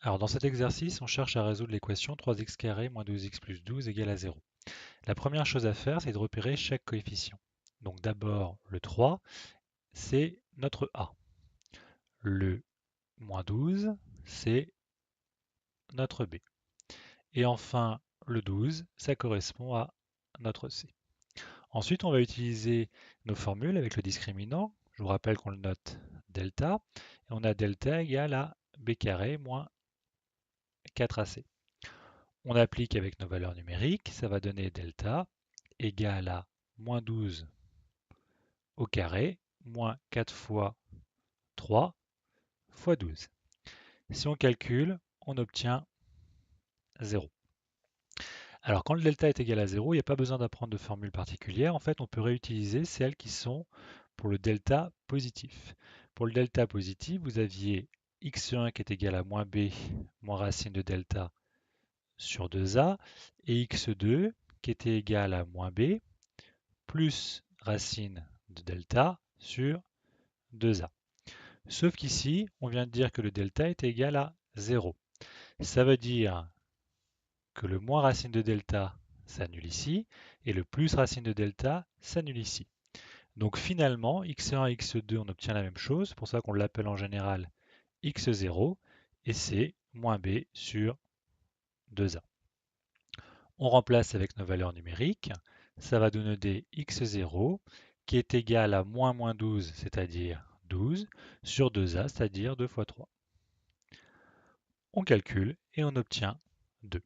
Alors dans cet exercice, on cherche à résoudre l'équation 3x carré moins 12x plus 12 égale à 0. La première chose à faire, c'est de repérer chaque coefficient. Donc d'abord, le 3, c'est notre a. Le moins 12, c'est notre b. Et enfin, le 12, ça correspond à notre c. Ensuite, on va utiliser nos formules avec le discriminant. Je vous rappelle qu'on le note delta. Et on a delta égale à b carré moins 4ac. On applique avec nos valeurs numériques, ça va donner delta égale à moins 12 au carré, moins 4 fois 3 fois 12. Si on calcule, on obtient 0. Alors quand le delta est égal à 0, il n'y a pas besoin d'apprendre de formule particulière. En fait, on peut réutiliser celles qui sont pour le delta positif. Pour le delta positif, vous aviez x1 qui est égal à moins b moins racine de delta sur 2a et x2 qui était égal à moins b plus racine de delta sur 2a. Sauf qu'ici, on vient de dire que le delta est égal à 0. Ça veut dire que le moins racine de delta s'annule ici, et le plus racine de delta s'annule ici. Donc finalement, x1 et x2, on obtient la même chose, c'est pour ça qu'on l'appelle en général x0, et c'est moins b sur 2a. On remplace avec nos valeurs numériques, ça va nous donner x0 qui est égal à moins 12, c'est-à-dire 12, sur 2a, c'est-à-dire 2 fois 3. On calcule et on obtient 2.